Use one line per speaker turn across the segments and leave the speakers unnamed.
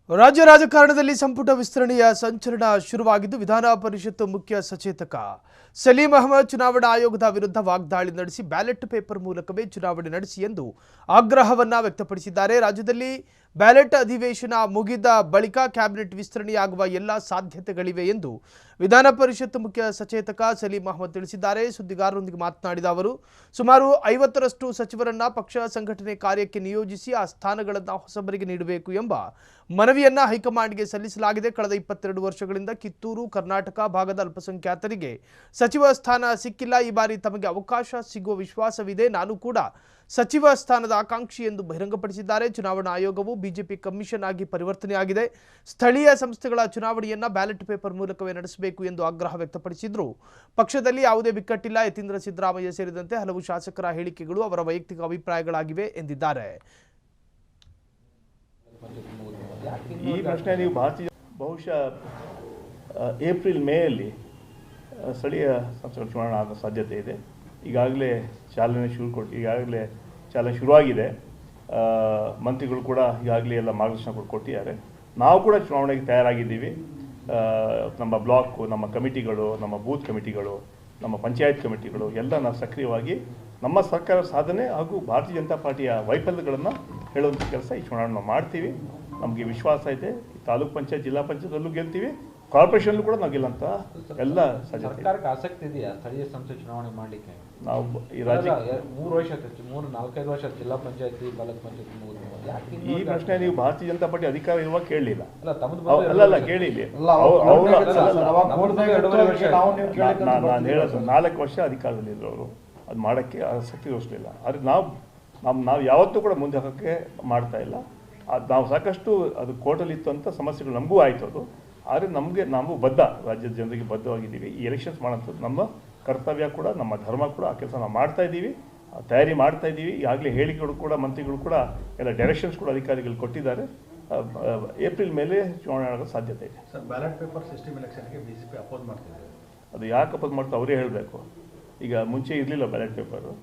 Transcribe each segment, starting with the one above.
ರಾಜ್ಯ ರಾಜಕಾರಣದಲ್ಲಿ ಸಂಪುಟ ವಿಸ್ತರಣೆಯ ಸಂಚಲನ ಶುರುವಾಗಿದ್ದು ವಿಧಾನ ಪರಿಷತ್ ಮುಖ್ಯ ಸಚೇತಕ ಸಲೀಂ ಅಹಮದ್ ಚುನಾವಣಾ ಆಯೋಗದ ವಿರುದ್ಧ ವಾಗ್ದಾಳಿ ನಡೆಸಿ ಬ್ಯಾಲೆಟ್ ಪೇಪರ್ ಮೂಲಕವೇ ಚುನಾವಣೆ ನಡೆಸಿ ಎಂದು ಆಗ್ರಹವನ್ನ ವ್ಯಕ್ತಪಡಿಸಿದ್ದಾರೆ. ರಾಜ್ಯದಲ್ಲಿ ಬ್ಯಾಲೆಟ್ ಅಧಿವೇಶನ ಮುಗಿದ ಬಳಿಕ ಕ್ಯಾಬಿನೆಟ್ ವಿಸ್ತರಣೆಯಾಗುವ ಎಲ್ಲ ಸಾಧ್ಯತೆಗಳಿವೆ ಎಂದು ವಿಧಾನ ಪರಿಷತ್ ಮುಖ್ಯ ಸಚೇತಕ ಸಲೀಂ ಅಹಮದ್ ತಿಳಿಸಿದ್ದಾರೆ. ಸುದ್ದಿಗಾರರೊಂದಿಗೆ ಮಾತನಾಡಿದ ಅವರು ಸುಮಾರು 50ರಷ್ಟು ಸಚಿವರನ್ನ ಪಕ್ಷ ಸಂಘಟನೆ ಕಾರ್ಯಕ್ಕೆ ನಿಯೋಜಿಸಿ ಆ ಸ್ಥಾನಗಳನ್ನು ಹೊಸಬರಿಗೆ ನೀಡಬೇಕು ಎಂಬ ಮನವಿಯನ್ನ ಹೈಕಮಾಂಡ್ಗೆ ಸಲ್ಲಿಸಲಾಗಿದೆ. ಕಳೆದ 22 ವರ್ಷಗಳಿಂದ ಕಿತ್ತೂರು ಕರ್ನಾಟಕ ಭಾಗದ ಅಲ್ಪಸಂಖ್ಯಾತರಿಗೆ ಸಚಿವ ಸ್ಥಾನ ಸಿಕ್ಕಿಲ್ಲ. ಈ ಬಾರಿ ತಮಗೆ ಅವಕಾಶ ಸಿಗುವ ವಿಶ್ವಾಸವಿದೆ. ನಾನು ಕೂಡ ಸಚಿವ ಸ್ಥಾನದ ಆಕಾಂಕ್ಷಿ ಎಂದು ಬಹಿರಂಗಪಡಿಸಿದ್ದಾರೆ. ಚುನಾವಣಾ ಆಯೋಗವು ಬಿಜೆಪಿ ಕಮಿಷನ್ ಆಗಿ ಪರಿವರ್ತನೆಯಾಗಿದೆ. ಸ್ಥಳೀಯ ಸಂಸ್ಥೆಗಳ ಚುನಾವಣೆಯನ್ನ ಬ್ಯಾಲೆಟ್ ಪೇಪರ್ ಮೂಲಕವೇ ನಡೆಸಬೇಕು ಎಂದು ಆಗ್ರಹ ವ್ಯಕ್ತಪಡಿಸಿದ್ರು. ಪಕ್ಷದಲ್ಲಿ ಯಾವುದೇ ಬಿಕ್ಕಟ್ಟಿಲ್ಲ. ಯತೀಂದ್ರ ಸಿದ್ದರಾಮಯ್ಯ ಸೇರಿದಂತೆ ಹಲವು ಶಾಸಕರ ಹೇಳಿಕೆಗಳು ಅವರ ವೈಯಕ್ತಿಕ ಅಭಿಪ್ರಾಯಗಳಾಗಿವೆ ಎಂದಿದ್ದಾರೆ.
ಈ ಪ್ರಶ್ನೆ ನೀವು ಭಾರತೀಯ ಬಹುಶಃ ಏಪ್ರಿಲ್ ಮೇಯಲ್ಲಿ ಸ್ಥಳೀಯ ಸಂಸ್ಥೆಗಳ ಚುನಾವಣೆ ಆಗೋ ಸಾಧ್ಯತೆ ಇದೆ. ಈಗಾಗಲೇ ಚಾಲನೆ ಶುರುವಾಗಿದೆ. ಮಂತ್ರಿಗಳು ಕೂಡ ಈಗಾಗಲೇ ಎಲ್ಲ ಮಾರ್ಗದರ್ಶನ ಕೊಟ್ಟಿದ್ದಾರೆ. ನಾವು ಕೂಡ ಚುನಾವಣೆಗೆ ತಯಾರಾಗಿದ್ದೀವಿ. ನಮ್ಮ ಬ್ಲಾಕು, ನಮ್ಮ ಕಮಿಟಿಗಳು, ನಮ್ಮ ಬೂತ್ ಕಮಿಟಿಗಳು, ನಮ್ಮ ಪಂಚಾಯತ್ ಕಮಿಟಿಗಳು ಎಲ್ಲ ನಾವು ಸಕ್ರಿಯವಾಗಿ ನಮ್ಮ ಸರ್ಕಾರ ಸಾಧನೆ ಹಾಗೂ ಭಾರತೀಯ ಜನತಾ ಪಾರ್ಟಿಯ ವೈಫಲ್ಯಗಳನ್ನು ಹೇಳುವಂಥ ಕೆಲಸ ಈ ಚುನಾವಣೆ ನಾವು ಮಾಡ್ತೀವಿ. ನಮಗೆ ವಿಶ್ವಾಸ ಇದೆ. ತಾಲೂಕು ಪಂಚಾಯತ್, ಜಿಲ್ಲಾ ಪಂಚಾಯತಲ್ಲೂ ಗೆಲ್ತೀವಿ, ಕಾರ್ಪೊರೇಷನ್ಲೂ ಕೂಡ ನಾವು ಗೆಲ್ಲಂತ ಎಲ್ಲ
ಸರ್ಕಾರಕ್ಕೆ ಆಸಕ್ತಿ ಇದೆಯಾ ಸ್ಥಳೀಯ ಸಂಸ್ಥೆ ಚುನಾವಣೆ ಮಾಡಲಿಕ್ಕೆ?
ನಾವು ಈ ರಾಜ್ಯ
4-5 ವರ್ಷ ಜಿಲ್ಲಾ ಪಂಚಾಯತಿ, ತಾಲೂಕು ಪಂಚಾಯತಿ
ಈ ಪ್ರಶ್ನೆ ನೀವು ಭಾರತೀಯ ಜನತಾ ಪಾರ್ಟಿ ಅಧಿಕಾರ ಇರುವಾಗ ಕೇಳಲಿಲ್ಲ.
ಅಲ್ಲ
ಕೇಳಿ ನಾನು ಹೇಳೋದು 4 ವರ್ಷ ಅಧಿಕಾರದಲ್ಲಿದ್ದರು ಅವರು. ಅದು ಮಾಡೋಕ್ಕೆ ಆಸಕ್ತಿ ತೋರಿಸಲಿಲ್ಲ. ಆದರೆ ನಾವು ಯಾವತ್ತೂ ಕೂಡ ಮುಂದೆ ಹಾಕೋಕ್ಕೆ ಮಾಡ್ತಾ ಇಲ್ಲ. ನಾವು ಸಾಕಷ್ಟು ಅದು ಕೋರ್ಟಲ್ಲಿತ್ತು ಅಂತ ಸಮಸ್ಯೆಗಳು ನಮಗೂ ಆಯಿತು. ಅದು ಆದರೆ ನಾವು ರಾಜ್ಯದ ಜನರಿಗೆ ಬದ್ಧವಾಗಿದ್ದೀವಿ. ಈ ಎಲೆಕ್ಷನ್ಸ್ ಮಾಡೋಂಥದ್ದು ನಮ್ಮ ಕರ್ತವ್ಯ ಕೂಡ, ನಮ್ಮ ಧರ್ಮ ಕೂಡ. ಆ ಕೆಲಸ ನಾವು ಮಾಡ್ತಾ ಇದ್ದೀವಿ, ತಯಾರಿ ಮಾಡ್ತಾ ಇದ್ದೀವಿ. ಈಗಾಗಲೇ ಹೇಳಿಕೆಗಳು ಕೂಡ, ಮಂತ್ರಿಗಳು ಕೂಡ ಎಲ್ಲ ಡೈರೆಕ್ಷನ್ಸ್ ಕೂಡ ಅಧಿಕಾರಿಗಳು ಕೊಟ್ಟಿದ್ದಾರೆ. ಏಪ್ರಿಲ್ ಮೇಲೆ ಚುನಾವಣೆ ಆಗೋ ಸಾಧ್ಯತೆ ಇದೆ.
ಸರ್, ಬ್ಯಾಲೆಟ್ ಪೇಪರ್ ಸಿಸ್ಟಮ್ ಎಲೆಕ್ಷನ್ಗೆ ಬಿಜೆಪಿ ಅಪೋಸ್ ಮಾಡ್ತಿದ್ದಾರೆ.
ಅದು ಯಾಕೆ ಅಪೋಸ್ ಮಾಡ್ತಾ ಅವರೇ ಹೇಳಬೇಕು. ಈಗ ಮುಂಚೆ ಇರಲಿಲ್ಲ ಬ್ಯಾಲೆಟ್ ಪೇಪರು.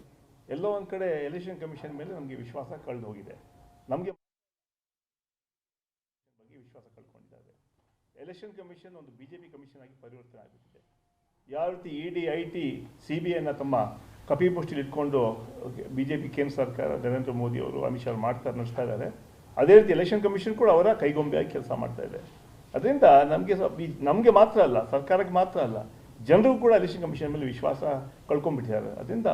ಎಲ್ಲೋ ಒಂದು ಕಡೆ ಎಲೆಕ್ಷನ್ ಕಮಿಷನ್ ಮೇಲೆ ನಮಗೆ ವಿಶ್ವಾಸ ಕಳೆದು ಹೋಗಿದೆ. ನಮಗೆ ವಿಶ್ವಾಸ ಕಳ್ಕೊಂಡಿದ್ದಾರೆ. ಎಲೆಕ್ಷನ್ ಕಮಿಷನ್ ಒಂದು ಬಿಜೆಪಿ ಕಮಿಷನ್ ಆಗಿ ಪರಿವರ್ತನೆ ಆಗುತ್ತಿದೆ. ಯಾವ ರೀತಿ ಇಡಿ, ಐಟಿ, CBIನ ತಮ್ಮ ಕಪಿಮುಷ್ಟಿಲಿ ಇಟ್ಕೊಂಡು ಬಿಜೆಪಿ ಕೇಂದ್ರ ಸರ್ಕಾರ, ನರೇಂದ್ರ ಮೋದಿ ಅವರು, ಅಮಿತ್ ಶಾ ನಡೆಸ್ತಾ ಇದ್ದಾರೆ, ಅದೇ ರೀತಿ ಎಲೆಕ್ಷನ್ ಕಮಿಷನ್ ಕೂಡ ಅವರ ಕೈಗೊಂಬೆಯಾಗಿ ಕೆಲಸ ಮಾಡ್ತಾ ಇದೆ. ಅದರಿಂದ ನಮಗೆ ಮಾತ್ರ ಅಲ್ಲ, ಸರ್ಕಾರಕ್ಕೆ ಮಾತ್ರ ಅಲ್ಲ, ಜನರಿಗೂ ಕೂಡ ಎಲೆಕ್ಷನ್ ಕಮಿಷನ್ ಮೇಲೆ ವಿಶ್ವಾಸ ಕಳ್ಕೊಂಡ್ಬಿಟ್ಟಿದ್ದಾರೆ. ಅದರಿಂದ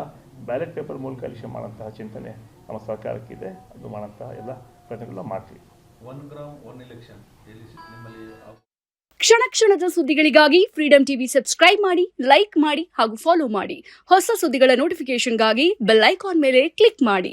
ಬ್ಯಾಲೆಟ್ ಪೇಪರ್ ಮೂಲಕ ಎಲೆಕ್ಷನ್ ಮಾಡೋಂತಹ ಚಿಂತನೆ ನಮ್ಮ ಸರ್ಕಾರಕ್ಕಿದೆ. ಅದು ಮಾಡೋಂತಹ ಎಲ್ಲ ಪ್ರಯತ್ನಗಳನ್ನ ಮಾಡ್ತೀವಿ.
1 ಗ್ರಾಮ್ 1 ಎಲೆಕ್ಷನ್ ನಿಮ್ಮಲ್ಲಿ
ಕ್ಷಣ ಕ್ಷಣದ ಸುದ್ದಿಗಳಿಗಾಗಿ ಫ್ರೀಡಂ ಟಿವಿ ಸಬ್ಸ್ಕ್ರೈಬ್ ಮಾಡಿ, ಲೈಕ್ ಮಾಡಿ ಹಾಗೂ ಫಾಲೋ ಮಾಡಿ. ಹೊಸ ಸುದ್ದಿಗಳ ನೋಟಿಫಿಕೇಶನ್ಗಾಗಿ ಬೆಲ್ ಐಕಾನ್ ಮೇಲೆ ಕ್ಲಿಕ್ ಮಾಡಿ.